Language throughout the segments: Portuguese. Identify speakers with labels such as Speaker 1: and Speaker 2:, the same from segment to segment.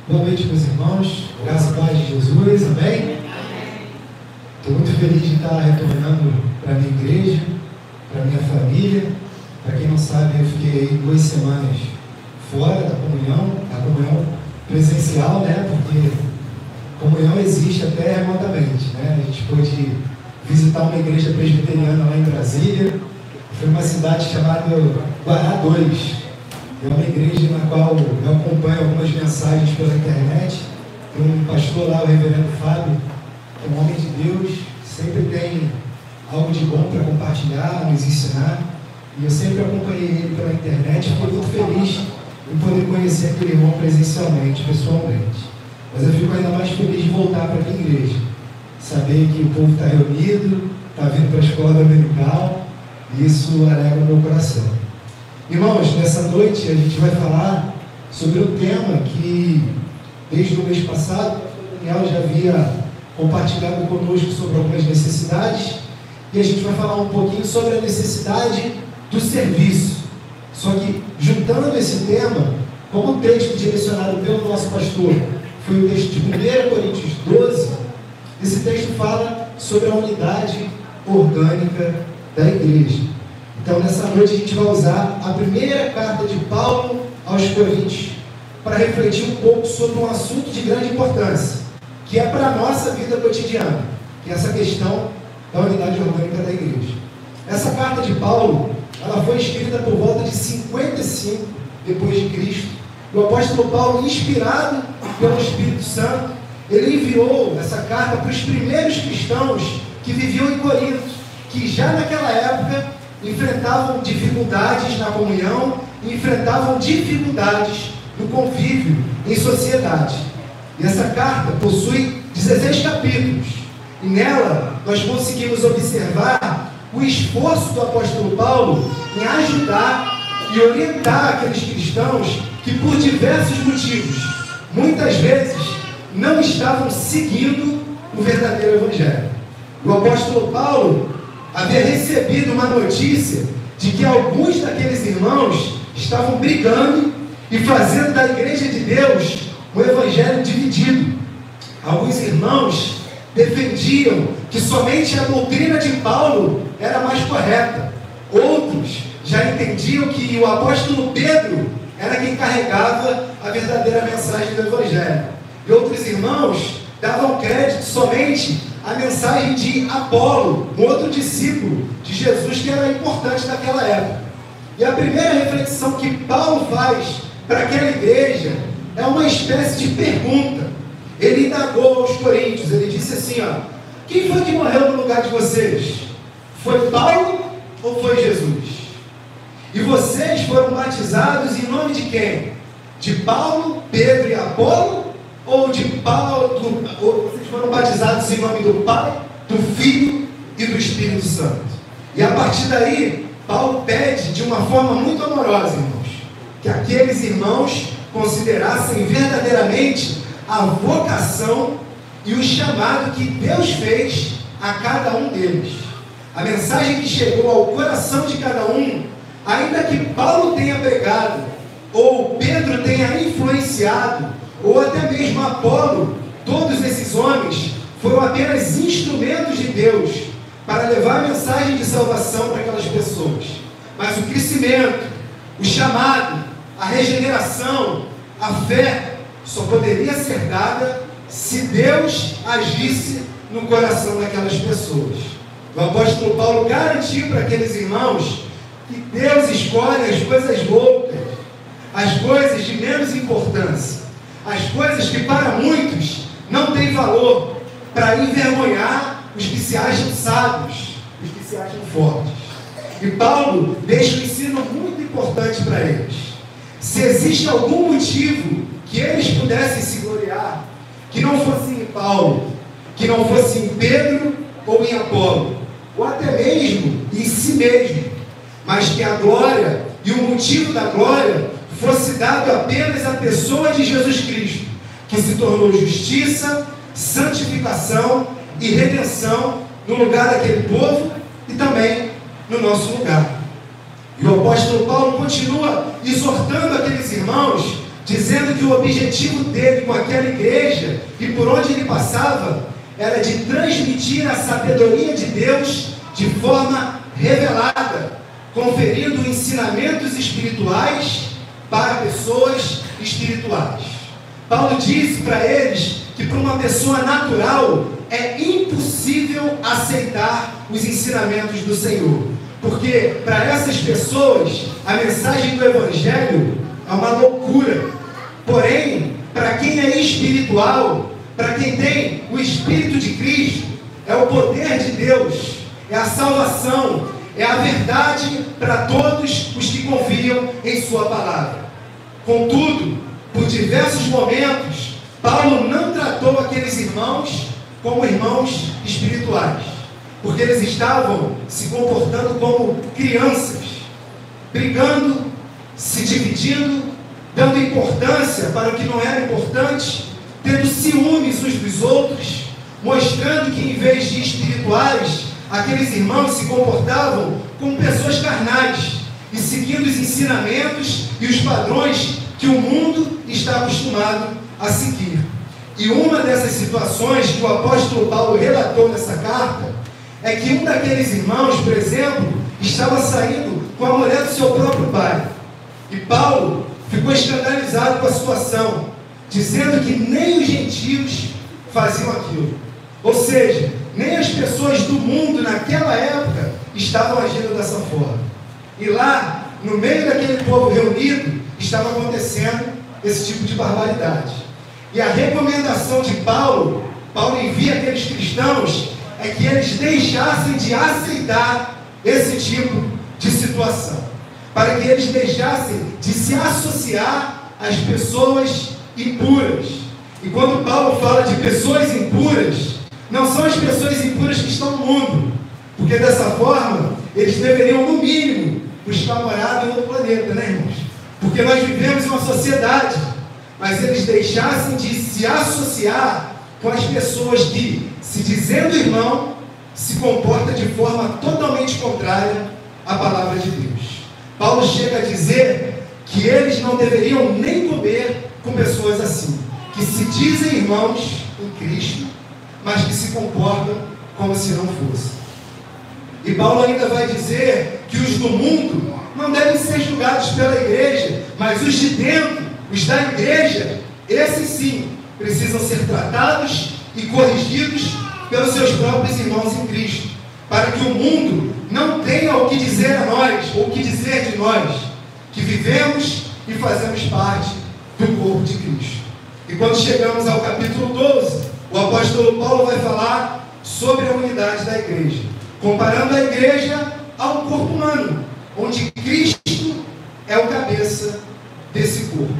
Speaker 1: Boa noite, meus irmãos. Graça e paz de Jesus. Amém? Estou muito feliz de estar retornando para a minha igreja, para a minha família. Para quem não sabe, eu fiquei 2 semanas fora da comunhão, a comunhão presencial, né? Porque comunhão existe até remotamente, né? A gente pôde visitar uma igreja presbiteriana lá em Brasília. Foi uma cidade chamada Guará 2. É uma igreja na qual eu acompanho algumas mensagens pela internet. Tem um pastor lá, o reverendo Fábio, que é um homem de Deus, sempre tem algo de bom para compartilhar, nos ensinar. E eu sempre acompanhei ele pela internet e fiquei muito feliz em poder conhecer aquele irmão presencialmente, pessoalmente. Mas eu fico ainda mais feliz de voltar para aquela igreja. Saber que o povo está reunido, está vindo para a escola dominical, e isso alegra o meu coração. Irmãos, nessa noite a gente vai falar sobre um tema que, desde o mês passado, o Daniel já havia compartilhado conosco sobre algumas necessidades, e a gente vai falar um pouquinho sobre a necessidade do serviço. Só que, juntando esse tema, como o texto direcionado pelo nosso pastor foi o texto de 1 Coríntios 12, esse texto fala sobre a unidade orgânica da igreja. Então, nessa noite, a gente vai usar a primeira carta de Paulo aos Coríntios para refletir um pouco sobre um assunto de grande importância, que é para a nossa vida cotidiana, que é essa questão da unidade orgânica da igreja. Essa carta de Paulo, ela foi escrita por volta de 55 depois de Cristo. O apóstolo Paulo, inspirado pelo Espírito Santo, ele enviou essa carta para os primeiros cristãos que viviam em Corinto, que já naquela época enfrentavam dificuldades na comunhão, enfrentavam dificuldades no convívio em sociedade. E essa carta possui 16 capítulos, e nela nós conseguimos observar o esforço do apóstolo Paulo em ajudar e orientar aqueles cristãos que, por diversos motivos, muitas vezes não estavam seguindo o verdadeiro evangelho. O apóstolo Paulo havia recebido uma notícia de que alguns daqueles irmãos estavam brigando e fazendo da igreja de Deus um evangelho dividido. Alguns irmãos defendiam que somente a doutrina de Paulo era mais correta. Outros já entendiam que o apóstolo Pedro era quem carregava a verdadeira mensagem do evangelho. E outros irmãos davam crédito somente a mensagem de Apolo, um outro discípulo de Jesus que era importante naquela época. E a primeira reflexão que Paulo faz para aquela igreja é uma espécie de pergunta. Ele indagou aos coríntios, ele disse assim, quem foi que morreu no lugar de vocês? Foi Paulo ou foi Jesus? E vocês foram batizados em nome de quem? De Paulo, Pedro e Apolo? Ou de Paulo, ou vocês foram batizados em nome do Pai, do Filho e do Espírito Santo? E a partir daí, Paulo pede de uma forma muito amorosa, irmãos, que aqueles irmãos considerassem verdadeiramente a vocação e o chamado que Deus fez a cada um deles. A mensagem que chegou ao coração de cada um, ainda que Paulo tenha pregado, ou Pedro tenha influenciado, ou até mesmo Apolo, todos esses homens foram apenas instrumentos de Deus para levar a mensagem de salvação para aquelas pessoas. Mas o crescimento, o chamado, a regeneração, a fé, só poderia ser dada se Deus agisse no coração daquelas pessoas. O apóstolo Paulo garantiu para aqueles irmãos que Deus escolhe as coisas loucas, as coisas de menos importância, as coisas que para muitos não têm valor, para envergonhar os que se acham sábios, os que se acham fortes. E Paulo deixa um ensino muito importante para eles. Se existe algum motivo que eles pudessem se gloriar, que não fosse em Paulo, que não fosse em Pedro ou em Apolo, ou até mesmo em si mesmo, mas que a glória e o motivo da glória fosse dado apenas à pessoa de Jesus Cristo, que se tornou justiça, santificação e redenção no lugar daquele povo e também no nosso lugar. E o apóstolo Paulo continua exortando aqueles irmãos dizendo que o objetivo dele com aquela igreja e por onde ele passava era de transmitir a sabedoria de Deus de forma revelada, conferindo ensinamentos espirituais para pessoas espirituais. Paulo disse para eles que para uma pessoa natural é impossível aceitar os ensinamentos do Senhor, porque para essas pessoas a mensagem do Evangelho é uma loucura. Porém, para quem é espiritual, para quem tem o Espírito de Cristo, é o poder de Deus, é a salvação, é a verdade para todos os que confiam em sua palavra. Contudo, por diversos momentos, Paulo não tratou aqueles irmãos como irmãos espirituais, porque eles estavam se comportando como crianças, brigando, se dividindo, dando importância para o que não era importante, tendo ciúmes uns dos outros, mostrando que em vez de espirituais, aqueles irmãos se comportavam como pessoas carnais e seguindo os ensinamentos e os padrões que o mundo está acostumado a seguir. E uma dessas situações que o apóstolo Paulo relatou nessa carta é que um daqueles irmãos, por exemplo, estava saindo com a mulher do seu próprio pai. E Paulo ficou escandalizado com a situação, dizendo que nem os gentios faziam aquilo. Ou seja, nem as pessoas do mundo naquela época estavam agindo dessa forma. E lá, no meio daquele povo reunido, estava acontecendo esse tipo de barbaridade. E a recomendação de Paulo envia aqueles cristãos, é que eles deixassem de aceitar esse tipo de situação, para que eles deixassem de se associar às pessoas impuras. E quando Paulo fala de pessoas impuras, não são as pessoas impuras que estão no mundo, porque dessa forma eles deveriam, no mínimo, buscar morada em outro planeta, né, irmãos? Porque nós vivemos em uma sociedade, mas eles deixassem de se associar com as pessoas que, se dizendo irmão, se comporta de forma totalmente contrária à palavra de Deus. Paulo chega a dizer que eles não deveriam nem comer com pessoas assim, que se dizem irmãos em Cristo, mas que se comportam como se não fossem. E Paulo ainda vai dizer que os do mundo não devem ser julgados pela igreja, mas os de dentro, os da igreja, esses sim, precisam ser tratados e corrigidos pelos seus próprios irmãos em Cristo, para que o mundo não tenha o que dizer a nós, ou o que dizer de nós, que vivemos e fazemos parte do corpo de Cristo. E quando chegamos ao capítulo 12, o apóstolo Paulo vai falar sobre a unidade da igreja, comparando a igreja a um corpo humano, onde Cristo é o cabeça desse corpo.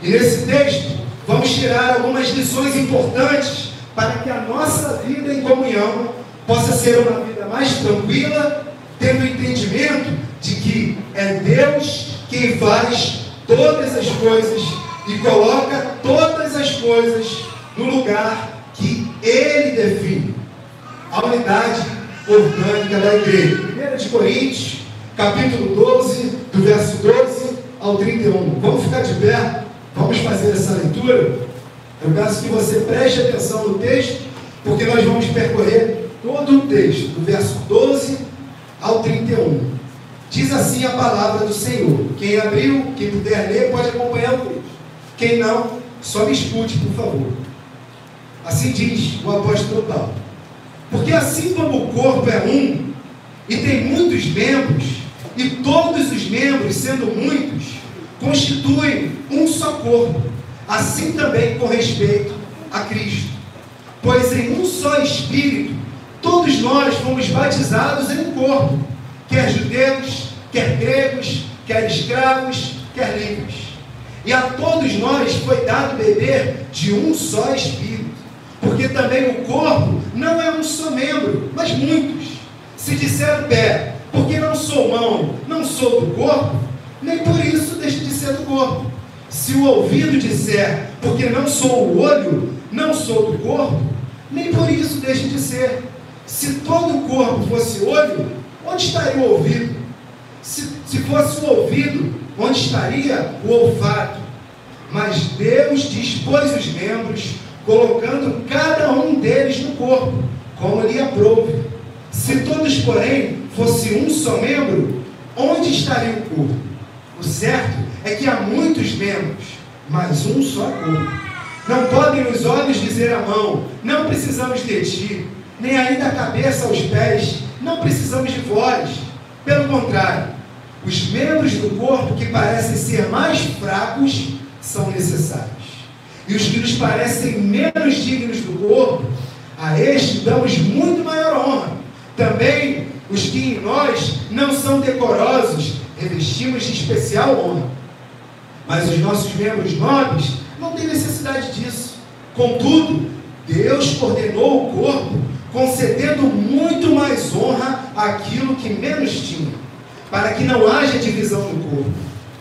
Speaker 1: E nesse texto, vamos tirar algumas lições importantes para que a nossa vida em comunhão possa ser uma vida mais tranquila, tendo o entendimento de que é Deus quem faz todas as coisas e coloca todas as coisas no lugar que Ele define. A unidade orgânica da igreja. 1 Coríntios, capítulo 12, do verso 12 ao 31. Vamos ficar de pé, vamos fazer essa leitura. Eu peço que você preste atenção no texto, porque nós vamos percorrer todo o texto, do verso 12 ao 31. Diz assim a palavra do Senhor. Quem abriu, quem puder ler, pode acompanhar o texto. Quem não, só me escute, por favor. Assim diz o apóstolo Paulo. Porque assim como o corpo é um, e tem muitos membros, e todos os membros, sendo muitos, constituem um só corpo, assim também com respeito a Cristo. Pois em um só Espírito, todos nós fomos batizados em um corpo, quer judeus, quer gregos, quer escravos, quer livres. E a todos nós foi dado beber de um só Espírito, porque também o corpo não é um só membro, mas muitos. Se disser o pé, porque não sou mão, não sou do corpo, nem por isso deixe de ser do corpo. Se o ouvido disser, porque não sou o olho, não sou do corpo, nem por isso deixe de ser. Se todo o corpo fosse olho, onde estaria o ouvido? Se fosse o ouvido, onde estaria o olfato?
Speaker 2: Mas Deus dispôs os membros, colocando cada um deles no corpo, como lhe aprouve. Se todos, porém, fosse um só membro, onde estaria o corpo? O certo é que há muitos membros, mas um só corpo. Não podem os olhos dizer à mão, não precisamos de ti, nem ainda a cabeça aos pés, não precisamos de vós. Pelo contrário, os membros do corpo que parecem ser mais fracos são necessários. E os que nos parecem menos dignos do corpo, a este damos muito maior honra. Também os que em nós não são decorosos, revestimos de especial honra. Mas os nossos membros nobres não têm necessidade disso. Contudo, Deus ordenou o corpo, concedendo muito mais honra àquilo que menos tinha, para que não haja divisão no corpo.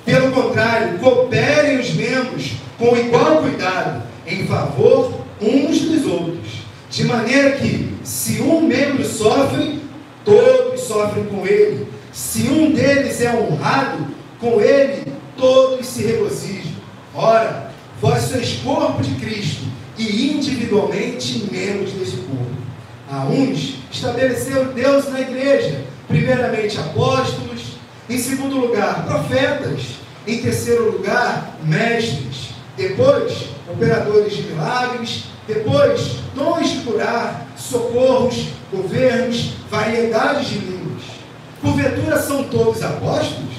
Speaker 2: Pelo contrário, cooperem os membros com igual cuidado, em favor uns dos outros, de maneira que, se um membro sofre, todos sofrem com ele. Se um deles é honrado, com ele todos se regozijam. Ora, vós sois corpo de Cristo, e individualmente membros desse corpo. A uns estabeleceu Deus na igreja, primeiramente apóstolos, em segundo lugar profetas, em terceiro lugar mestres, depois operadores de milagres, depois dons de curar, socorros, governos, variedades de línguas. Porventura são todos apóstolos?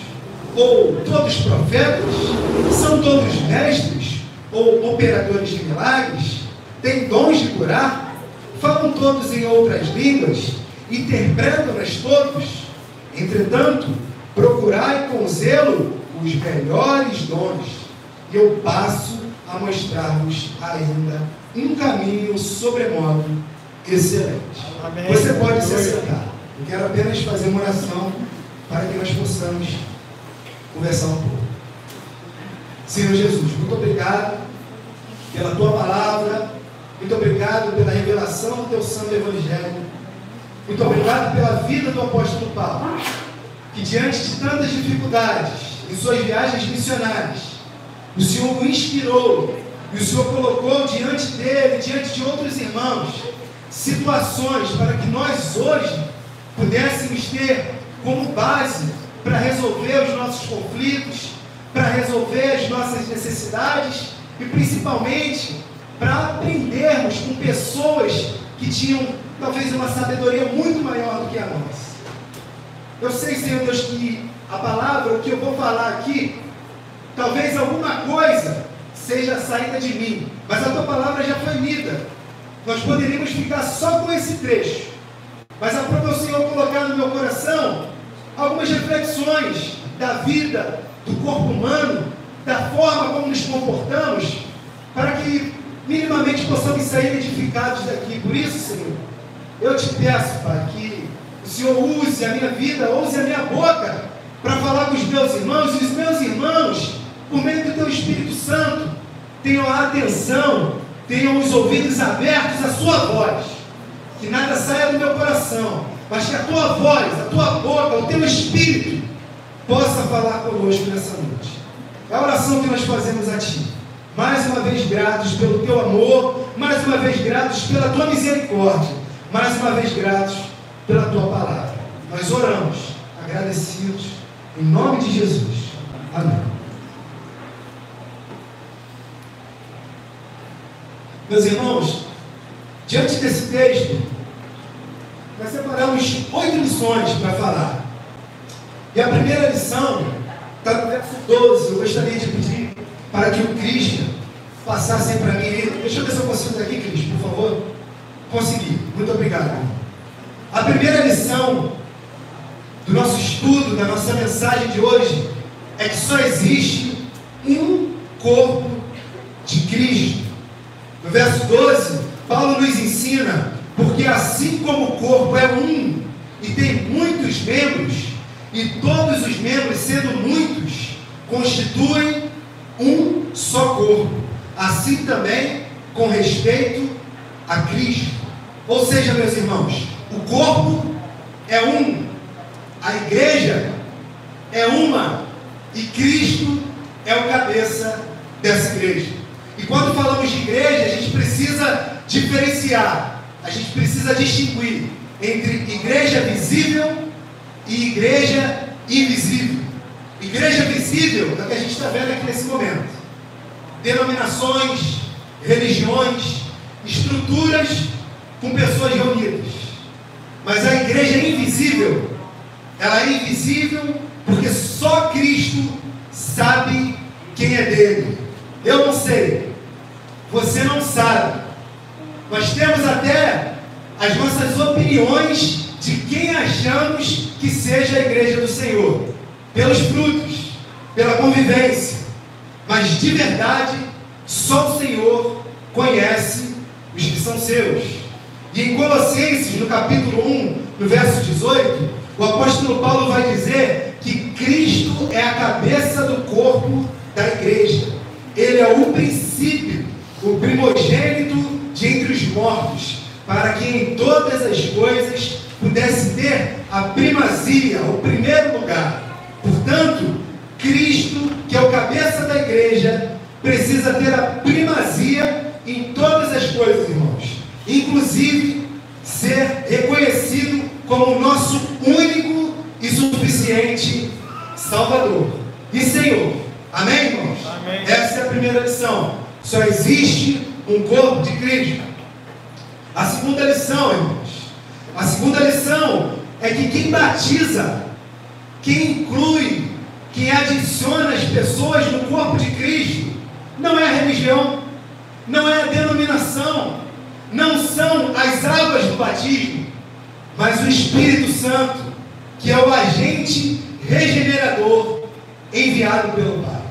Speaker 2: Ou todos profetas? São todos mestres? Ou operadores de milagres? Têm dons de curar? Falam todos em outras línguas? Interpretam-nas todos? Entretanto, procurai com zelo os melhores dons, e eu passo a mostrar-vos ainda um caminho sobremodo excelente. Amém. Você pode se assentar. Eu quero apenas fazer uma oração para que nós possamos conversar um pouco. Senhor Jesus, muito obrigado pela Tua palavra, muito obrigado pela revelação do Teu santo Evangelho, muito obrigado pela vida do apóstolo Paulo, que diante de tantas dificuldades, em suas viagens missionárias, o Senhor o inspirou, e o Senhor colocou diante dele, diante de outros irmãos, situações para que nós hoje pudéssemos ter como base para resolver os nossos conflitos, para resolver as nossas necessidades e principalmente para aprendermos com pessoas que tinham talvez uma sabedoria muito maior do que a nossa. Eu sei, Senhor Deus, que a palavra, o que eu vou falar aqui, talvez alguma coisa seja saída de mim, mas a Tua palavra já foi lida. Nós poderíamos ficar só com esse trecho, mas aprove o Senhor colocar no meu coração algumas reflexões da vida, do corpo humano, da forma como nos comportamos, para que minimamente possamos sair edificados daqui. Por isso, Senhor, eu te peço, Pai, que o Senhor use a minha vida, use a minha boca para falar com os meus irmãos, e os meus irmãos, por meio do Teu Espírito Santo, tenham a atenção, tenham os ouvidos abertos à Sua voz, que nada saia do meu coração, mas que a Tua voz, a Tua boca, o Teu Espírito possa falar conosco nessa noite. É a oração que nós fazemos a Ti, mais uma vez gratos pelo Teu amor, mais uma vez gratos pela Tua misericórdia, mais uma vez gratos pela Tua palavra. Nós oramos, agradecidos, em nome de Jesus. Amém. Meus irmãos, diante desse texto, nós separamos 8 lições para falar. E a primeira lição está no verso 12. Eu gostaria de pedir para que o Christian passasse para mim. Deixa eu ver se eu consigo daqui, Christian, por favor. Consegui. Muito obrigado. A primeira lição do nosso estudo, da nossa mensagem de hoje, é que só existe um corpo de Cristo. No verso 12, Paulo nos ensina, porque assim como o corpo é um e tem muitos membros, e todos os membros, sendo muitos, constituem um só corpo, assim também com respeito a Cristo. Ou seja, meus irmãos, o corpo é um, a igreja é uma, e Cristo é o cabeça dessa igreja. E quando falamos de igreja, a gente precisa diferenciar, a gente precisa distinguir entre igreja visível e igreja invisível. Igreja visível é o que a gente está vendo aqui nesse momento. Denominações, religiões, estruturas com pessoas reunidas. Mas a igreja invisível, ela é invisível porque só Cristo sabe quem é dele. Eu não sei, você não sabe. Nós temos até as nossas opiniões de quem achamos que seja a igreja do Senhor, pelos frutos, pela convivência. Mas de verdade, só o Senhor conhece os que são seus. E em Colossenses, no capítulo 1, no verso 18, o apóstolo Paulo vai dizer que Cristo é a cabeça do corpo da igreja. Ele é o princípio, o primogênito de entre os mortos, para que em todas as coisas pudesse ter a primazia, o primeiro lugar. Portanto, Cristo, que é o cabeça da igreja, precisa ter a primazia em todas as coisas, irmãos. Inclusive, ser reconhecido como o nosso único e suficiente Salvador e Senhor. Amém, irmãos? Amém. Essa é a primeira lição. Só existe um corpo de Cristo. A segunda lição, irmãos, a segunda lição é que quem batiza, quem inclui, quem adiciona as pessoas no corpo de Cristo, não é a religião, não é a denominação, não são as águas do batismo, mas o Espírito Santo, que é o agente regenerador enviado pelo Pai.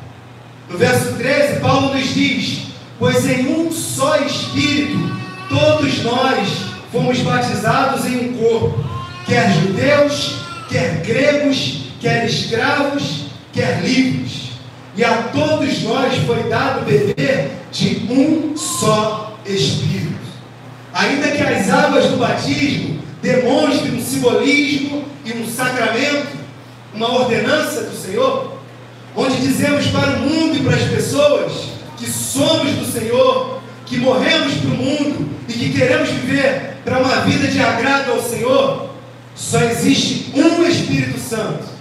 Speaker 2: No verso 13, Paulo nos diz: pois em um só Espírito todos nós fomos batizados em um corpo, quer judeus, quer gregos, quer escravos, quer livres, e a todos nós foi dado beber de um só Espírito. Ainda que as águas do batismo demonstrem um simbolismo e um sacramento, uma ordenança do Senhor, onde dizemos para o mundo e para as pessoas que somos do Senhor, que morremos para o mundo e que queremos viver para uma vida de agrado ao Senhor, só existe um Espírito Santo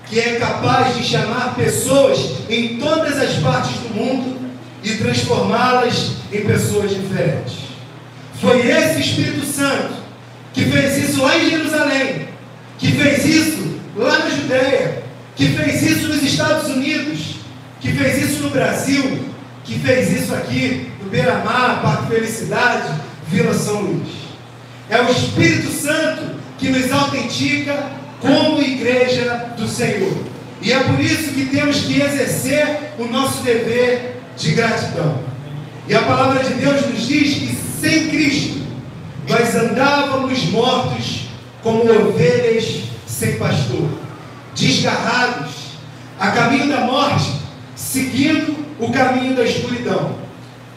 Speaker 2: que é capaz de chamar pessoas em todas as partes do mundo e transformá-las em pessoas diferentes. Foi esse Espírito Santo que fez isso lá em Jerusalém, que fez isso lá na Judeia, que fez isso nos Estados Unidos, que fez isso no Brasil, que fez isso aqui no Beira-Mar, Parque Felicidade, Vila São Luís. É o Espírito Santo que nos autentica como igreja do Senhor. E é por isso que temos que exercer o nosso dever de gratidão. E a palavra de Deus nos diz que sem Cristo nós andávamos mortos como ovelhas sem pastor, desgarrados, a caminho da morte, seguindo o caminho da escuridão.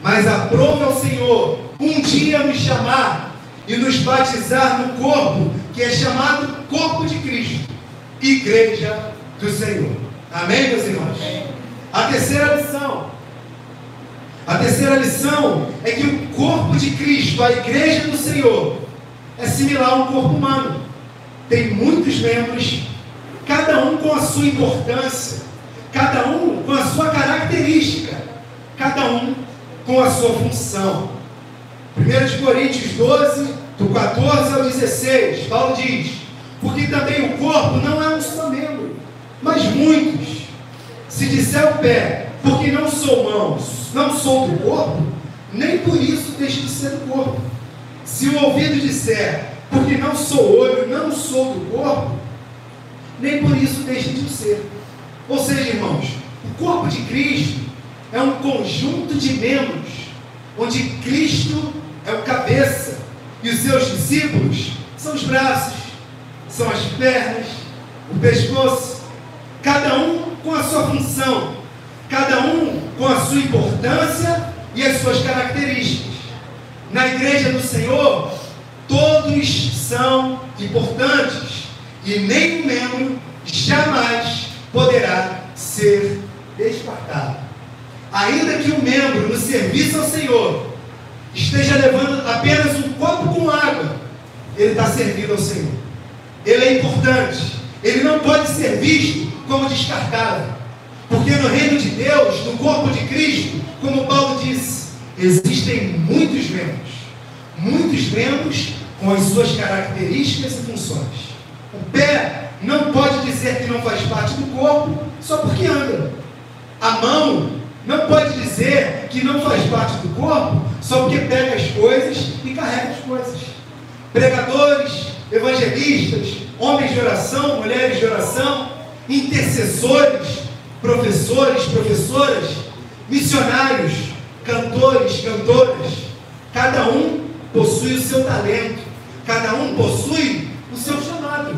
Speaker 2: Mas aprove ao Senhor um dia nos chamar e nos batizar no corpo que é chamado corpo de Cristo, igreja do Senhor. Amém, meus irmãos? A terceira lição é que o corpo de Cristo, a igreja do Senhor, é similar a um corpo humano. Tem muitos membros, cada um com a sua importância, cada um com a sua característica, cada um com a sua função. 1 Coríntios 12, do 14 ao 16, Paulo diz: porque também o corpo não é um só membro, mas muitos. Se disser o pé, porque não sou mãos, não sou do corpo, nem por isso deixo de ser do corpo. Se o ouvido disser, porque não sou olho, não sou do corpo, nem por isso deixe de ser. Ou seja, irmãos, o corpo de Cristo é um conjunto de membros, onde Cristo é o cabeça e os seus discípulos são os braços, são as pernas, o pescoço, cada um com a sua função, cada um com a sua importância e as suas características. Na igreja do Senhor, todos são importantes e nenhum membro jamais poderá ser descartado. ainda que o membro no serviço ao Senhor esteja levando apenas um copo com água, ele está servindo ao Senhor. Ele é importante. Ele não pode ser visto como descartável. Porque no reino de Deus, no corpo de Cristo, como Paulo disse, existem muitos membros com as suas características e funções. O pé não pode dizer que não faz parte do corpo só porque anda. A mão não pode dizer que não faz parte do corpo só porque pega as coisas e carrega as coisas. Pregadores, evangelistas, homens de oração, mulheres de oração, intercessores, professores, professoras, missionários, cantores, cantoras, cada um possui o seu talento, cada um possui o seu chamado.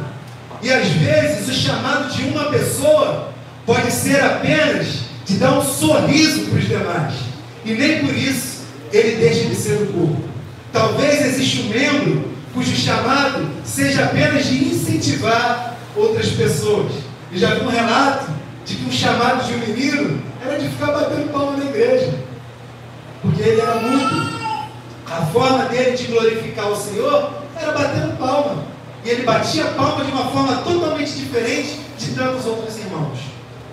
Speaker 2: E às vezes o chamado de uma pessoa pode ser apenas de dar um sorriso para os demais, e nem por isso ele deixa de ser do corpo. Talvez exista um membro cujo chamado seja apenas de incentivar outras pessoas. E já vi um relato de que o chamado de um menino era de ficar batendo palma na igreja, porque ele era mudo. A forma dele de glorificar o Senhor era batendo palma, e ele batia palma de uma forma totalmente diferente de tantos outros irmãos,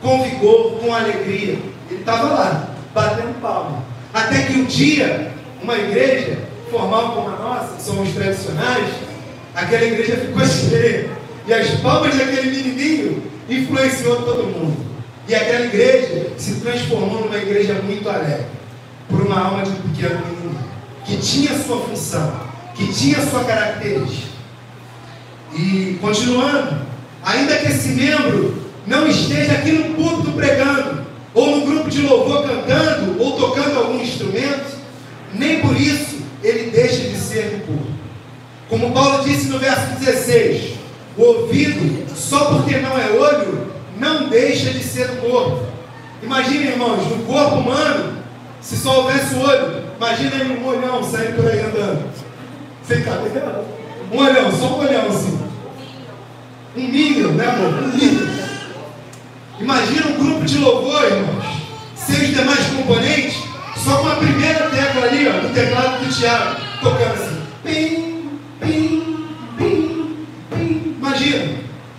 Speaker 2: com vigor, com alegria. Ele estava lá, batendo palma, até que um dia, uma igreja formal como a nossa, que somos tradicionais, aquela igreja ficou cheia, e as palmas daquele menininho influenciou todo mundo, e aquela igreja se transformou numa igreja muito alegre, por uma alma de um pequeno menino, que tinha sua função, que tinha sua característica. E continuando, ainda que esse membro não esteja aqui no púlpito pregando, ou no grupo de louvor cantando, ou tocando algum instrumento, nem por isso ele deixa de ser do corpo. Como Paulo disse no verso 16, o ouvido, só porque não é olho, não deixa de ser do corpo. Imagina, irmãos, no corpo humano, se só houvesse olho, imagina aí um olhão saindo por aí andando, sem cabelo, um olhão, só um olhão assim, um Minion, né, amor? Um Minion. Imagina um grupo de louvor, irmãos, sem os demais componentes, só com a primeira tecla ali, ó, no teclado do Tiago, tocando assim, pim, pim, pim, pim. Imagina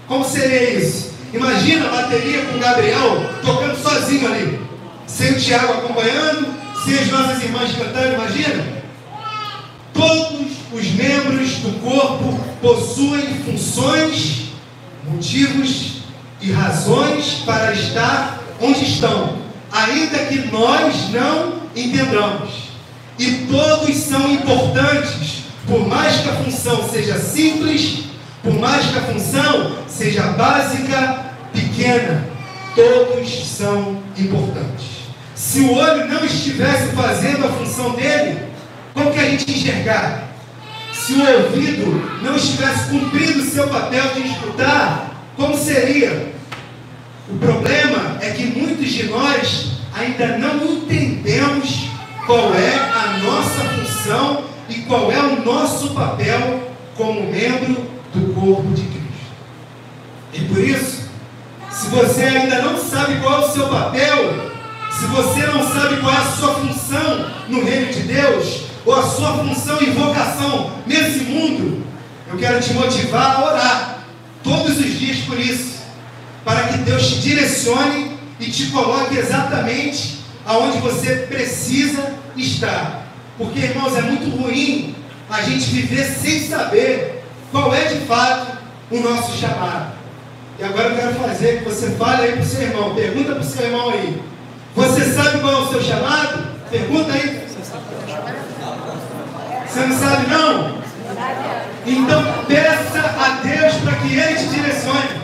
Speaker 2: como seria isso. Imagina a bateria com o Gabriel tocando sozinho ali, sem o Tiago acompanhando, sem as nossas irmãs cantando. Imagina. Todos os membros do corpo possuem funções, motivos e razões para estar onde estão, ainda que nós não entendamos. E todos são importantes, por mais que a função seja simples, por mais que a função seja básica, pequena, todos são importantes. Se o olho não estivesse fazendo a função dele, como que a gente enxergar? Se o ouvido não estivesse cumprindo o seu papel de escutar, como seria? O problema é que muitos de nós ainda não entendemos qual é a nossa função e qual é o nosso papel como membro do corpo de Cristo. E por isso, se você ainda não sabe qual é o seu papel, se você não sabe qual é a sua função no reino de Deus, ou a sua função e vocação nesse mundo, eu quero te motivar a orar todos os dias por isso, para que Deus te direcione e te coloque exatamente aonde você precisa estar. Porque, irmãos, é muito ruim a gente viver sem saber qual é de fato o nosso chamado. E agora eu quero fazer que você fale aí para o seu irmão, pergunta para o seu irmão aí, você sabe qual é o seu chamado? Pergunta aí. Você não sabe não? Então peça a Deus para que Ele te direcione.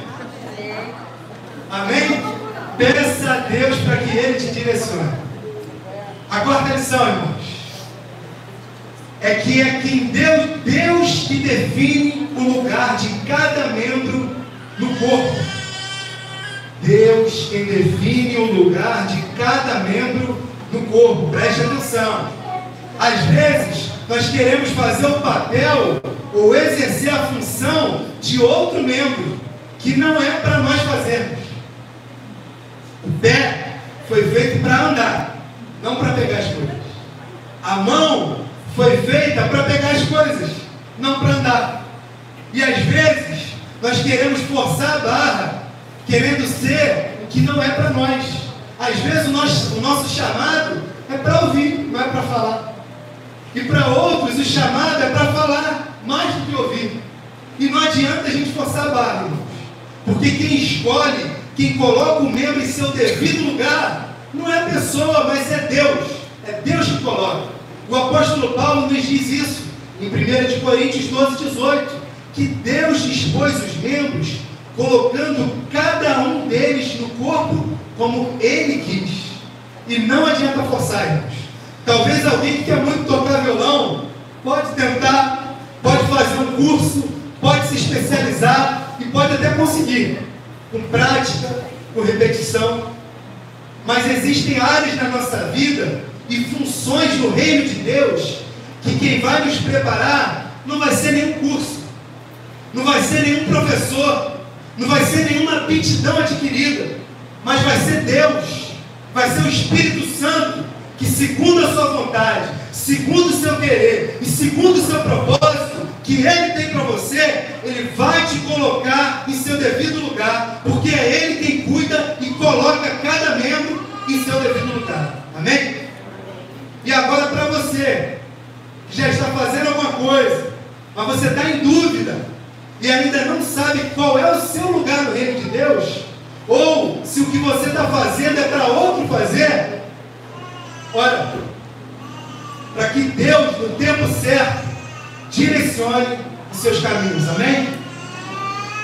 Speaker 2: Amém? Peça a Deus para que Ele te direcione. A quarta lição, irmãos, é quem Deus que define o lugar de cada membro no corpo. Deus quem define o lugar de cada membro no corpo. Preste atenção. Às vezes nós queremos fazer o papel ou exercer a função de outro membro que não é para nós fazermos. O pé foi feito para andar, não para pegar as coisas. A mão foi feita para pegar as coisas, não para andar. E às vezes nós queremos forçar a barra, querendo ser o que não é para nós. Às vezes o nosso chamado é para ouvir, não é para falar. E para outros o chamado é para falar mais do que ouvir. E não adianta a gente forçar a barra, irmãos. Porque quem escolhe, quem coloca o membro em seu devido lugar, não é a pessoa, mas é Deus. É Deus que coloca. O apóstolo Paulo nos diz isso em 1 Coríntios 12, 18, que Deus dispôs os membros, colocando cada um deles no corpo como Ele quis. E não adianta forçar, irmãos. Talvez alguém que quer muito tocar violão, pode tentar, pode fazer um curso, pode se especializar e pode até conseguir, com prática, com repetição. Mas existem áreas na nossa vida e funções no reino de Deus que quem vai nos preparar não vai ser nenhum curso, não vai ser nenhum professor, não vai ser nenhuma aptidão adquirida, mas vai ser Deus, vai ser o Espírito Santo que, segundo a sua vontade, segundo o seu querer e segundo o seu propósito que Ele tem para você, Ele vai te colocar em seu devido lugar, porque é Ele quem cuida e coloca cada membro em seu devido lugar. Amém? E agora para você, que já está fazendo alguma coisa, mas você está em dúvida, e ainda não sabe qual é o seu lugar no reino de Deus, ou se o que você está fazendo é para outro fazer, olha, para que Deus, no tempo certo, direcione os seus caminhos, amém?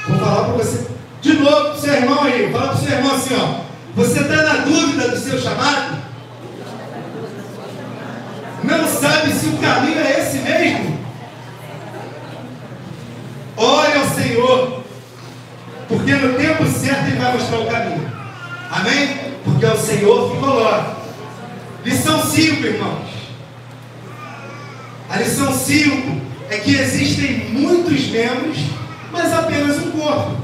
Speaker 2: Vou falar para você de novo, para o seu irmão aí, fala para o seu irmão assim, ó, você está na dúvida do seu chamado? Não sabe se o caminho é esse mesmo? Ore ao Senhor, porque no tempo certo Ele vai mostrar o caminho, amém? Porque é o Senhor que coloca. Lição 5, irmãos. A lição 5 é que existem muitos membros, mas apenas um corpo.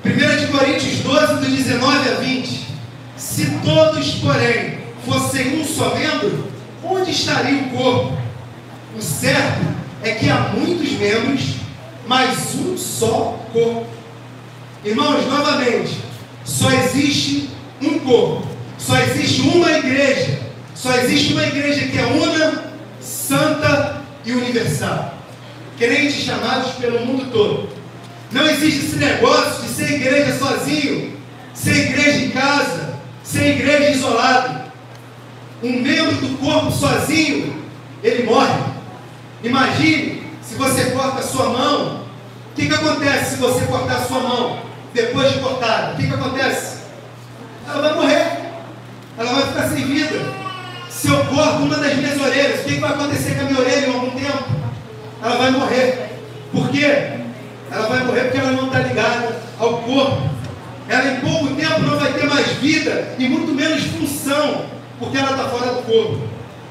Speaker 2: 1 Coríntios 12, do 19 a 20. Se todos, porém, fossem um só membro, onde estaria o corpo? O certo é que há muitos membros, mas um só corpo. Irmãos, novamente, só existe um corpo, só existe uma igreja, só existe uma igreja que é una, santa e universal. Crentes chamados pelo mundo todo. Não existe esse negócio de ser igreja sozinho, ser igreja em casa, ser igreja isolado. Um membro do corpo sozinho, ele morre. Imagine se você corta a sua mão. O que acontece se você cortar a sua mão depois de cortada? O que acontece? Ela vai morrer. Ela vai ficar sem vida. Se eu corto uma das minhas orelhas, o que vai acontecer com a minha orelha em algum tempo? Ela vai morrer. Por quê? Ela vai morrer porque ela não está ligada ao corpo. Ela em pouco tempo não vai ter mais vida e muito menos função, porque ela está fora do corpo.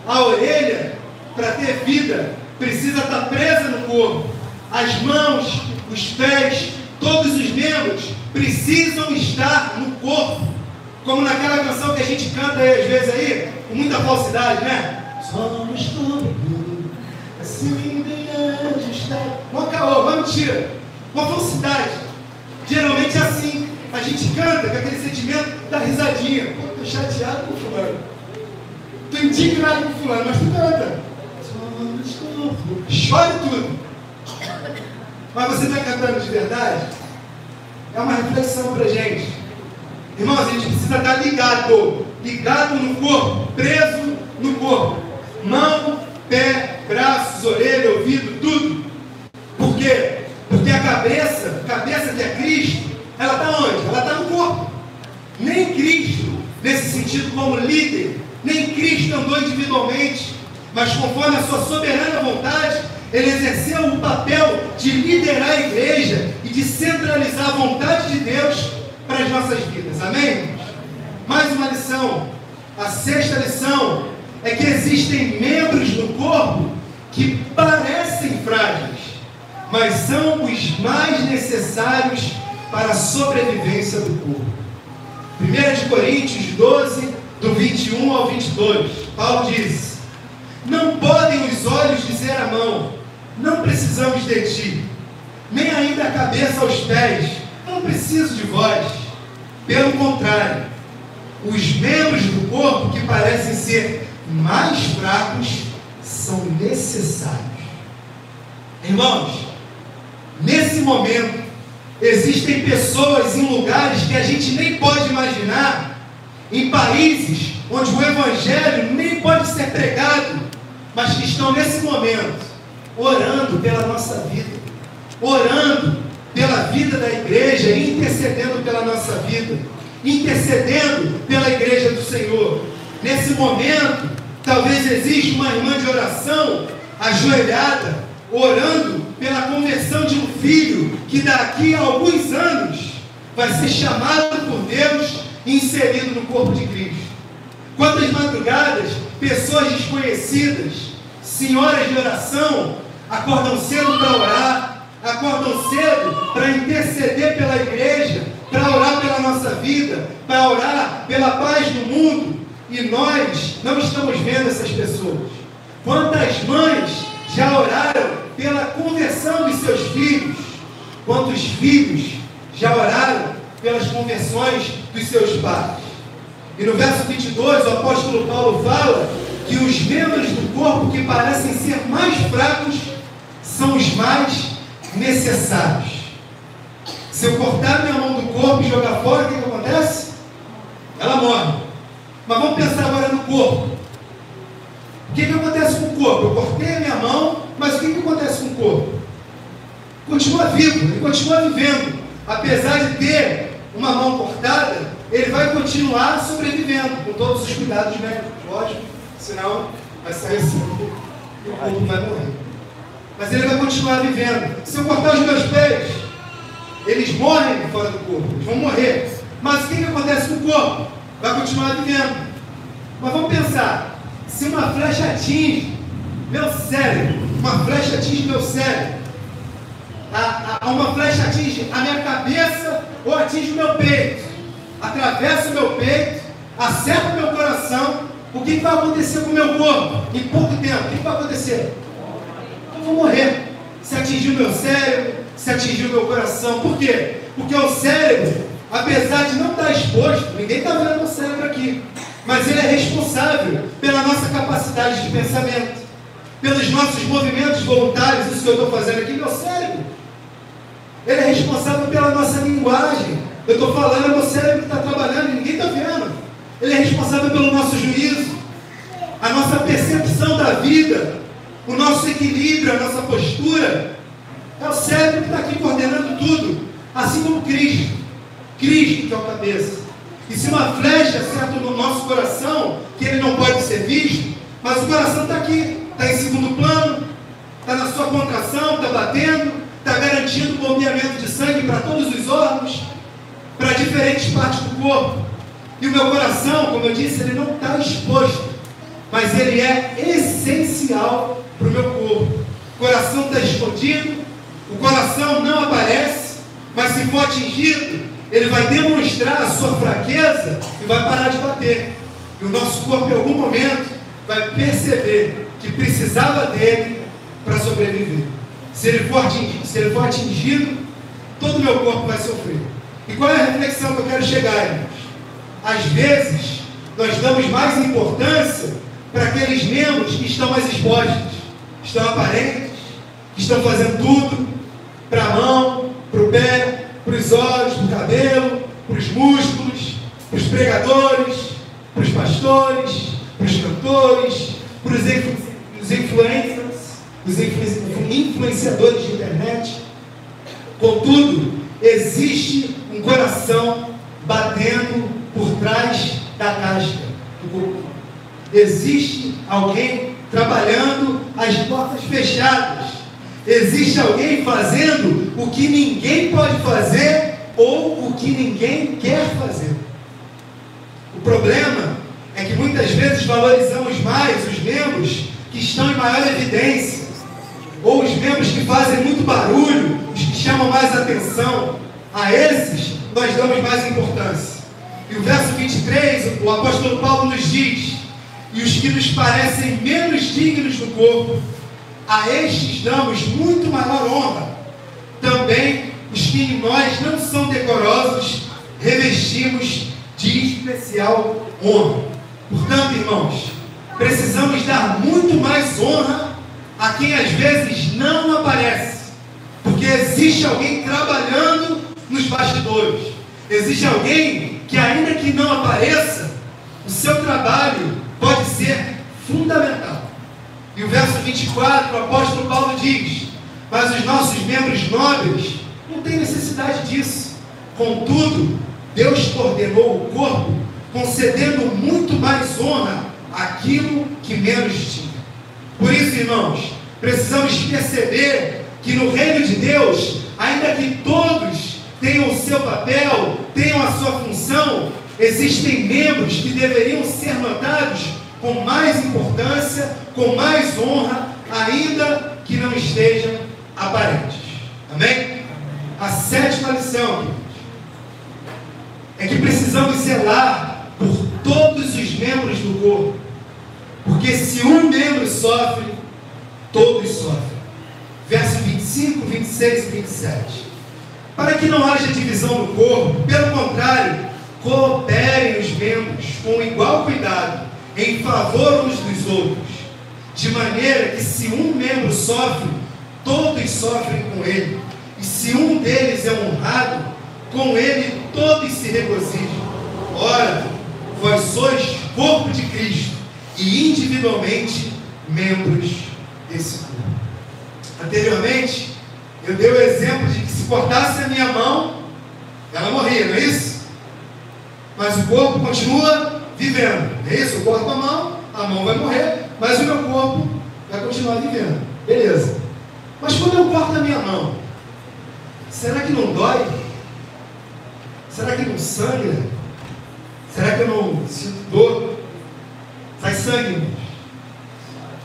Speaker 2: A orelha, para ter vida, precisa estar presa no corpo. As mãos, os pés, todos os membros precisam estar no corpo. Como naquela canção que a gente canta aí, às vezes aí, com muita falsidade, né? Somos corpo, assim devemos estar. Uma caô, uma mentira, uma falsidade. Geralmente é assim. A gente canta com aquele sentimento da risadinha. Pô, tô chateado com fulano. Tô indignado com fulano, mas tu canta. Somos corpo. Chore tudo. Mas você está cantando de verdade? É uma reflexão para a gente. Irmãos, a gente precisa estar ligado no corpo, preso no corpo. Mão, pé, braços, orelha, ouvido, tudo. Por quê? Porque a cabeça que é Cristo, ela está onde? Ela está no corpo. Nem Cristo, nesse sentido como líder, nem Cristo andou individualmente, mas conforme a sua soberana vontade, Ele exerceu o papel de liderar a igreja e de centralizar a vontade de Deus para as nossas vidas. Amém? Mais uma lição. A sexta lição é que existem membros no corpo que parecem frágeis, mas são os mais necessários para a sobrevivência do corpo. 1 Coríntios 12, do 21 ao 22, Paulo diz: não podem os olhos dizer à mão, não precisamos de ti, nem ainda a cabeça aos pés, não preciso de vós. Pelo contrário, os membros do corpo que parecem ser mais fracos são necessários. Irmãos, nesse momento, existem pessoas em lugares que a gente nem pode imaginar, em países onde o Evangelho nem pode ser pregado, mas que estão nesse momento orando pela nossa vida, orando pela vida da igreja, intercedendo pela nossa vida, intercedendo pela igreja do Senhor. Nesse momento, talvez exista uma irmã de oração ajoelhada, orando pela conversão de um filho que daqui a alguns anos vai ser chamado por Deus e inserido no corpo de Cristo. Quantas madrugadas, pessoas desconhecidas, senhoras de oração, acordam cedo para orar, acordam cedo para interceder pela igreja, para orar pela nossa vida, para orar pela paz do mundo, e nós não estamos vendo essas pessoas. Quantas mães já oraram pela conversão de seus filhos? Quantos filhos já oraram pelas conversões dos seus pais? E no verso 22, o apóstolo Paulo fala que os membros do corpo que parecem ser mais fracos são os mais necessários. Se eu cortar minha mão do corpo e jogar fora, o que acontece? Ela morre. Mas vamos pensar agora no corpo. O que acontece com o corpo? Eu cortei a minha mão, mas o que acontece com o corpo? Continua vivo, ele continua vivendo. Apesar de ter uma mão cortada, ele vai continuar sobrevivendo, com todos os cuidados médicos, lógico, senão vai sair sangue e o corpo vai morrer. Mas ele vai continuar vivendo. Se eu cortar os meus pés, eles morrem fora do corpo, eles vão morrer. Mas o que acontece com o corpo? Vai continuar vivendo. Mas vamos pensar, se uma flecha atinge meu cérebro, uma flecha atinge meu cérebro, uma flecha atinge a minha cabeça ou atinge o meu peito, atravessa o meu peito, acerta o meu coração, o que vai acontecer com o meu corpo? Em pouco tempo, o que vai acontecer? Eu vou morrer. Se atingir o meu cérebro, se atingir o meu coração. Por quê? Porque o cérebro, apesar de não estar exposto, ninguém está vendo o cérebro aqui, mas ele é responsável pela nossa capacidade de pensamento, pelos nossos movimentos voluntários. Isso que eu estou fazendo aqui, meu cérebro. Ele é responsável pela nossa linguagem. Eu estou falando, é meu cérebro que está trabalhando e ninguém está vendo. Ele é responsável pelo nosso juízo, a nossa percepção da vida, o nosso equilíbrio, a nossa postura. É o cérebro que está aqui coordenando tudo, assim como Cristo. Cristo que é o cabeça. E se uma flecha acerta no nosso coração, que ele não pode ser visto, mas o coração está aqui, está em segundo plano, está na sua contração, está batendo, está garantindo o bombeamento de sangue para todos os órgãos, para diferentes partes do corpo. E o meu coração, como eu disse, ele não está exposto, mas ele é essencial para o meu corpo. O coração está escondido, o coração não aparece, mas se for atingido, ele vai demonstrar a sua fraqueza e vai parar de bater. E o nosso corpo, em algum momento, vai perceber que precisava dele para sobreviver. Se ele for atingido, todo o meu corpo vai sofrer. E qual é a reflexão que eu quero chegar, irmãos? Às vezes, nós damos mais importância para aqueles membros que estão mais expostos, que estão aparentes, que estão fazendo tudo, para a mão, para o pé, para os olhos, para o cabelo, para os músculos, para os pregadores, para os pastores, para os cantores, para os influencers, os influenciadores de internet. Contudo, existe um coração batendo por trás da casca do corpo. Existe alguém trabalhando as portas fechadas. Existe alguém fazendo o que ninguém pode fazer ou o que ninguém quer fazer. O problema é que muitas vezes valorizamos mais os membros que estão em maior evidência, ou os membros que fazem muito barulho, os que chamam mais atenção. A esses nós damos mais importância. E o verso 23, o apóstolo Paulo nos diz: e os que nos parecem menos dignos do corpo, a estes damos muito maior honra. Também os que em nós não são decorosos, revestimos de especial honra. Portanto, irmãos, precisamos dar muito mais honra a quem às vezes não aparece, porque existe alguém trabalhando nos bastidores. Existe alguém que, ainda que não apareça, o seu trabalho pode ser fundamental. E o verso 24, o apóstolo Paulo diz: mas os nossos membros nobres não têm necessidade disso. Contudo, Deus coordenou o corpo, concedendo muito mais honra àquilo que menos tinha. Por isso, irmãos, precisamos perceber que no reino de Deus, ainda que todos tenham o seu papel, tenham a sua função, existem membros que deveriam ser notados com mais importância, com mais honra, ainda que não estejam aparentes. Amém? A sétima lição é que precisamos zelar por todos os membros do corpo, porque se um membro sofre, todos sofrem. Verso 25, 26 e 27. Para que não haja divisão no corpo, pelo contrário, cooperem os membros com igual cuidado em favor uns dos outros, de maneira que se um membro sofre, todos sofrem com ele, e se um deles é honrado, com ele todos se regozijam. Ora, vós sois corpo de Cristo e individualmente membros desse corpo. Anteriormente, eu dei o exemplo de que se cortasse a minha mão, ela morria, não é isso? Mas o corpo continua vivendo, não é isso? Eu corto a mão vai morrer, mas o meu corpo vai continuar vivendo. Beleza. Mas quando eu corto a minha mão, será que não dói? Será que não sangra? Será que eu não sinto dor? Sai sangue, irmãos.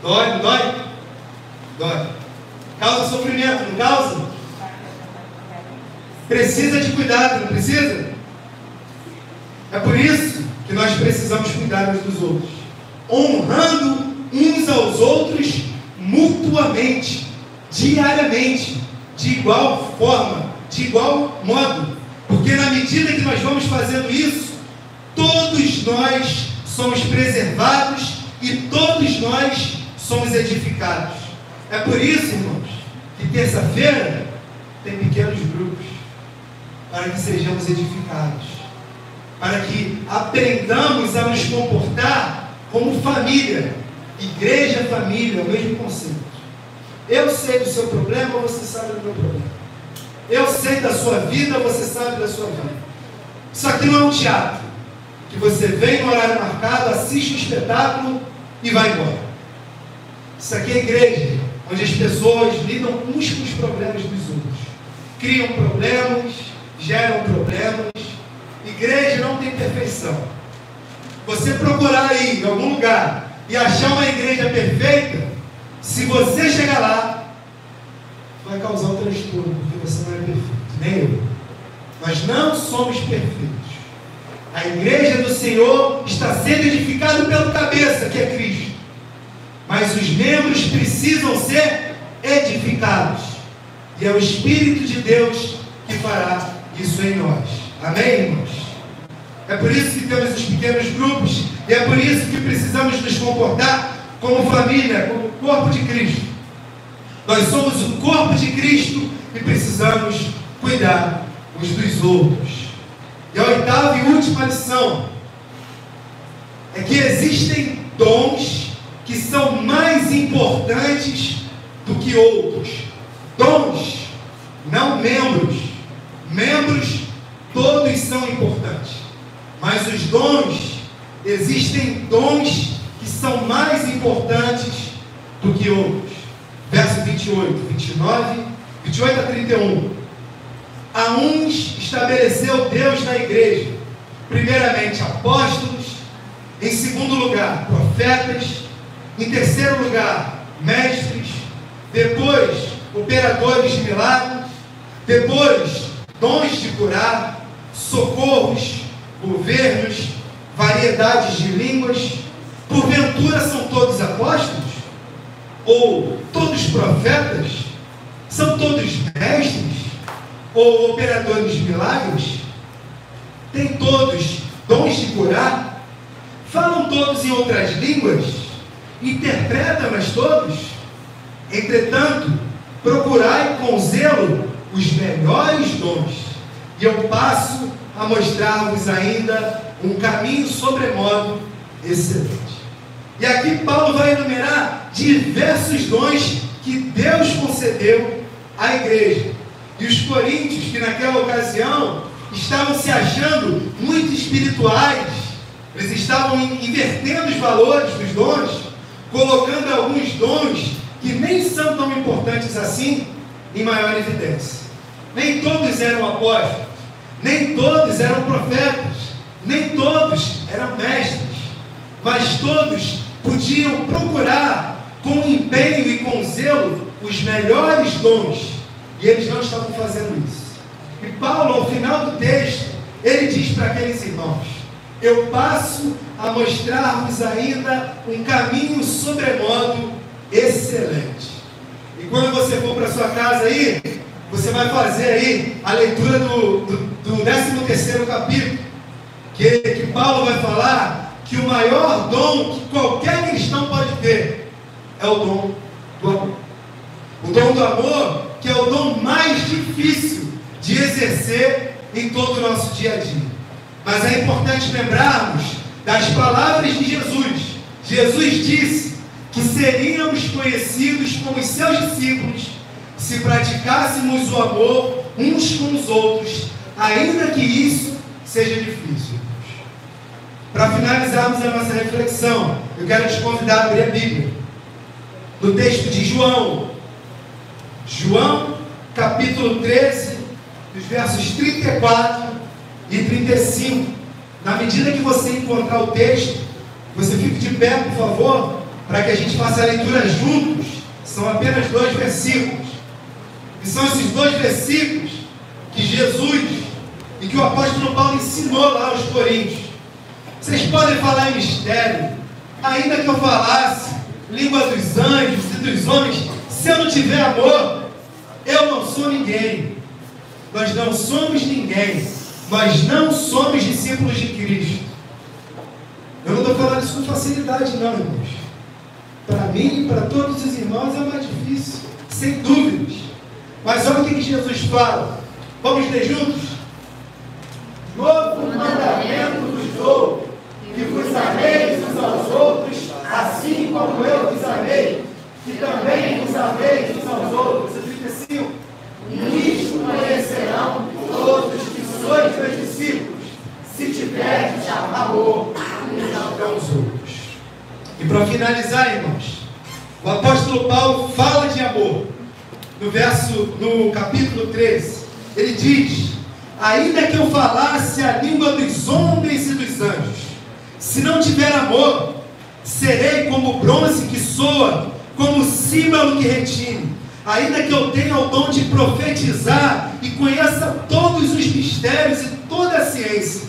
Speaker 2: Dói, não dói? Dói. Causa sofrimento, não causa? Precisa de cuidado, não precisa? É por isso que nós precisamos cuidar uns dos outros, honrando uns aos outros mutuamente, diariamente, de igual forma, de igual modo, porque na medida que nós vamos fazendo isso, todos nós somos preservados e todos nós somos edificados. É por isso, irmãos, que terça-feira tem pequenos grupos, para que sejamos edificados, para que aprendamos a nos comportar como família. Igreja, família, é o mesmo conceito. Eu sei do seu problema, você sabe do meu problema. Eu sei da sua vida, você sabe da sua vida. Isso aqui não é um teatro, que você vem no horário marcado, assiste o espetáculo e vai embora. Isso aqui é igreja, onde as pessoas lidam uns com os problemas dos outros, criam problemas, geram problemas. Igreja não tem perfeição. Você procurar aí em algum lugar e achar uma igreja perfeita, se você chegar lá, vai causar um transtorno, porque você não é perfeito, nem eu. Nós não somos perfeitos. A igreja do Senhor está sendo edificada pelo cabeça, que é Cristo. Mas os membros precisam ser edificados. E é o Espírito de Deus que fará isso em nós. Amém, irmãos? É por isso que temos os pequenos grupos, e é por isso que precisamos nos comportar como família, como corpo de Cristo. Nós somos o corpo de Cristo e precisamos cuidar uns dos outros. E a oitava e última lição é que existem dons que são mais importantes do que outros. Dons, não membros. Membros, todos são importantes. Mas os dons, existem dons que são mais importantes do que outros. Verso 28, 29, 28 a 31. A uns estabeleceu Deus na igreja, primeiramente apóstolos, em segundo lugar profetas, em terceiro lugar mestres, depois operadores de milagres, depois dons de curar, socorros, governos, variedades de línguas? Porventura são todos apóstolos? Ou todos profetas? São todos mestres? Ou operadores de milagres? Têm todos dons de curar? Falam todos em outras línguas? Interpretam-nas todos? Entretanto, procurai com zelo os melhores dons, e eu passo a mostrar-vos ainda um caminho sobremodo excelente. E aqui Paulo vai enumerar diversos dons que Deus concedeu à igreja. E os coríntios, que naquela ocasião estavam se achando muito espirituais, eles estavam invertendo os valores dos dons, colocando alguns dons que nem são tão importantes assim em maior evidência. Nem todos eram apóstolos, nem todos eram profetas, nem todos eram mestres, mas todos podiam procurar com empenho e com zelo os melhores dons, e eles não estavam fazendo isso. E Paulo, ao final do texto, ele diz para aqueles irmãos: eu passo a mostrar-vos ainda um caminho sobremodo excelente. E quando você for para sua casa aí, você vai fazer aí a leitura do 13º capítulo, que Paulo vai falar que o maior dom que qualquer cristão pode ter é o dom do amor. O dom do amor, que é o dom mais difícil de exercer em todo o nosso dia a dia. Mas é importante lembrarmos das palavras de Jesus. Jesus disse que seríamos conhecidos como seus discípulos se praticássemos o amor uns com os outros, ainda que isso seja difícil. Para finalizarmos a nossa reflexão, eu quero te convidar a abrir a Bíblia no texto de João, capítulo 13, dos versos 34 e 35. Na medida que você encontrar o texto, você fique de pé, por favor, para que a gente faça a leitura juntos. São apenas 2 versículos. E são esses 2 versículos que Jesus e que o apóstolo Paulo ensinou lá aos coríntios. Vocês podem falar em mistério, ainda que eu falasse língua dos anjos e dos homens, se eu não tiver amor, eu não sou ninguém. Nós não somos ninguém. Nós não somos discípulos de Cristo. Eu não estou falando isso com facilidade não, irmãos. Para mim e para todos os irmãos é mais difícil, sem dúvidas. Mas olha o que Jesus fala. Vamos ler juntos? Novo mandamento vos dou, que vos ameis uns aos outros, assim como eu vos amei, que também vos ameis uns aos outros. 35. Nisto conhecerão todos que sois meus discípulos, se tiverdes amor uns aos outros. E para finalizar, irmãos, o apóstolo Paulo fala de amor. No capítulo 13, ele diz: ainda que eu falasse a língua dos homens e dos anjos, se não tiver amor, serei como bronze que soa, como símbolo que retine. Ainda que eu tenha o dom de profetizar e conheça todos os mistérios e toda a ciência,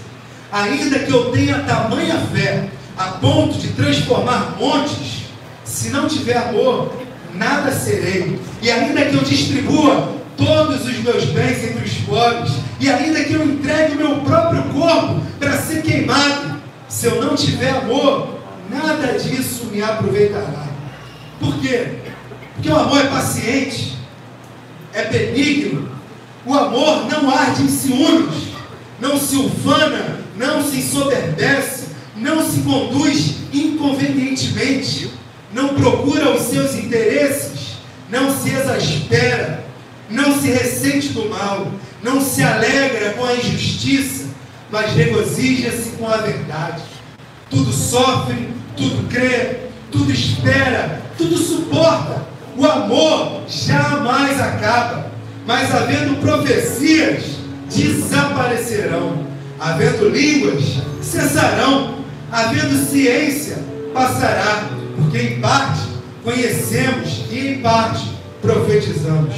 Speaker 2: ainda que eu tenha tamanha fé a ponto de transformar montes, se não tiver amor, nada serei. E ainda que eu distribua todos os meus bens entre os pobres, e ainda que eu entregue o meu próprio corpo para ser queimado, se eu não tiver amor, nada disso me aproveitará. Por quê? Porque o amor é paciente, é benigno. O amor não arde em ciúmes, não se ufana, não se ensoberbece, não se conduz inconvenientemente, não procura os seus interesses, não se exaspera, não se ressente do mal, não se alegra com a injustiça, mas regozija-se com a verdade. Tudo sofre, tudo crê, tudo espera, tudo suporta. O amor jamais acaba, mas havendo profecias, desaparecerão, havendo línguas, cessarão, havendo ciência, passará, porque em parte conhecemos e em parte profetizamos.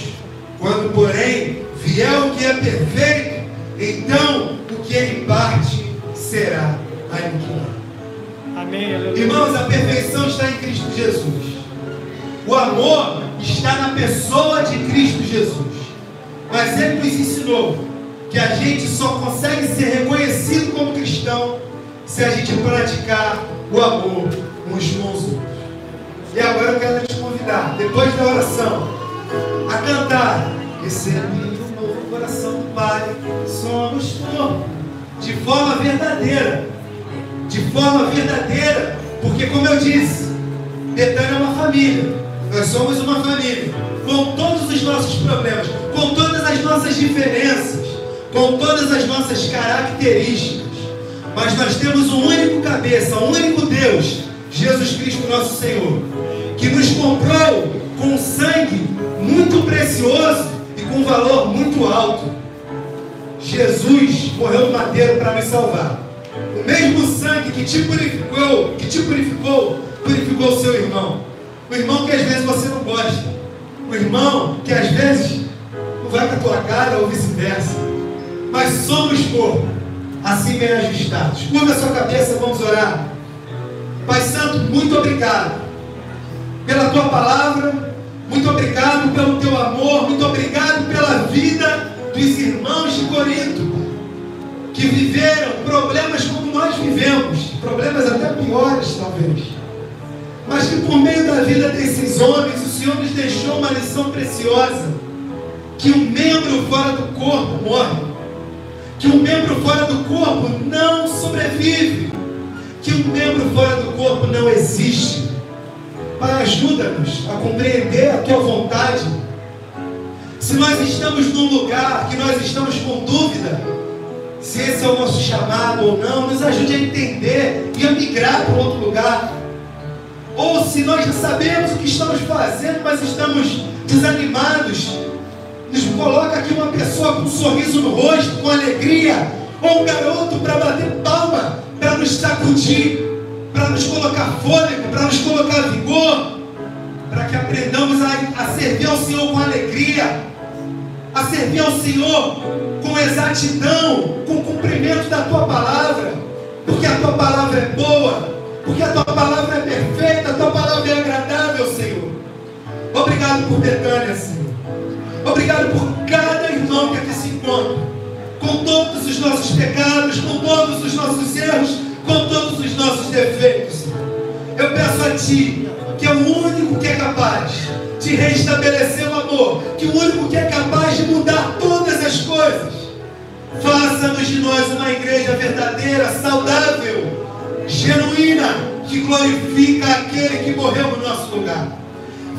Speaker 2: Quando, porém, vier o que é perfeito, então o que é em parte será aniquilado.
Speaker 3: Amém.
Speaker 2: Irmãos, a perfeição está em Cristo Jesus. O amor está na pessoa de Cristo Jesus. Mas Ele nos ensinou que a gente só consegue ser reconhecido como cristão se a gente praticar o amor uns com os outros. E agora eu quero te convidar, depois da oração, a cantar: recebi um novo coração do Pai, somos corpo, de forma verdadeira. De forma verdadeira, porque, como eu disse, Betânia é uma família. Nós somos uma família, com todos os nossos problemas, com todas as nossas diferenças, com todas as nossas características. Mas nós temos um único cabeça, um único Deus, Jesus Cristo nosso Senhor, que nos comprou com sangue muito precioso e com um valor muito alto. Jesus morreu no madeiro para nos salvar. O mesmo sangue que te purificou, purificou o seu irmão. O irmão que às vezes você não gosta. O irmão que às vezes não vai com a tua cara ou vice-versa. Mas somos corpo, assim bem ajustados. Curva a sua cabeça, vamos orar. Pai Santo, muito obrigado pela tua palavra. Muito obrigado pelo teu amor. Muito obrigado pela vida dos irmãos de Corinto, que viveram problemas como nós vivemos, problemas até piores talvez, mas que por meio da vida desses homens, o Senhor nos deixou uma lição preciosa: que um membro fora do corpo morre, que um membro fora do corpo não sobrevive, que um membro fora do corpo não existe. Pai, ajuda-nos a compreender a tua vontade. Se nós estamos num lugar que nós estamos com dúvida se esse é o nosso chamado ou não, nos ajude a entender e a migrar para outro lugar. Ou se nós já sabemos o que estamos fazendo, mas estamos desanimados, nos coloca aqui uma pessoa com um sorriso no rosto, com alegria, ou um garoto para bater palma, para nos sacudir, para nos colocar fôlego, para nos colocar vigor, para que aprendamos a servir ao Senhor com alegria, a servir ao Senhor com exatidão, com o cumprimento da tua palavra, porque a tua palavra é boa, porque a tua palavra é perfeita, a tua palavra é agradável, Senhor. Obrigado por Betânia, Senhor. Obrigado por cada irmão que aqui se encontra, com todos os nossos pecados, com todos os nossos erros, com todos os nossos defeitos, Senhor. Eu peço a Ti, que é o único que é capaz de restabelecer o amor, que o único que é capaz de mudar todas as coisas. Faça-nos de nós uma igreja verdadeira, saudável, genuína, que glorifica aquele que morreu no nosso lugar.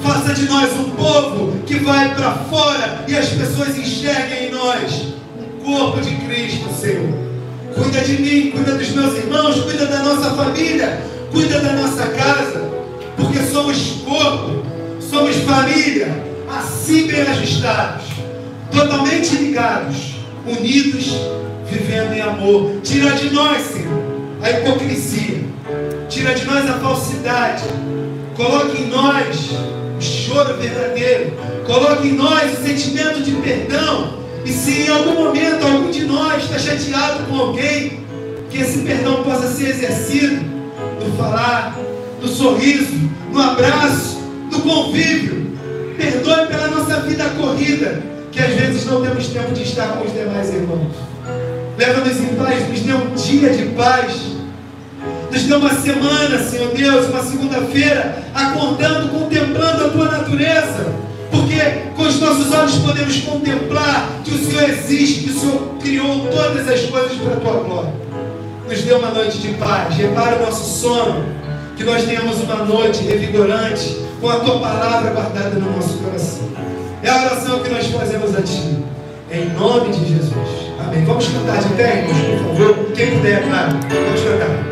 Speaker 2: Faça de nós um povo que vai para fora e as pessoas enxerguem em nós um corpo de Cristo, Senhor. Cuida de mim, cuida dos meus irmãos, cuida da nossa família, cuida da nossa casa, porque somos corpo, somos família, assim bem ajustados, totalmente ligados, unidos, vivendo em amor. Tira de nós, Senhor, a hipocrisia, tira de nós a falsidade, coloque em nós o choro verdadeiro, coloque em nós o sentimento de perdão. E se em algum momento algum de nós está chateado com alguém, que esse perdão possa ser exercido no falar, no sorriso, no abraço, no convívio. Perdoe pela nossa vida corrida, que às vezes não temos tempo de estar com os demais irmãos. Leva-nos em paz, nos dê um dia de paz, nos dê uma semana, Senhor Deus, uma segunda-feira, acordando, contemplando a Tua natureza, porque com os nossos olhos podemos contemplar que o Senhor existe, que o Senhor criou todas as coisas para a Tua glória. Nos dê uma noite de paz, repara o nosso sono, que nós tenhamos uma noite revigorante, com a Tua palavra guardada no nosso coração. É a oração que nós fazemos a Ti, em nome de Jesus. Amém. Vamos cantar de pé, irmãos, por favor. Quem puder, claro. Vamos cantar.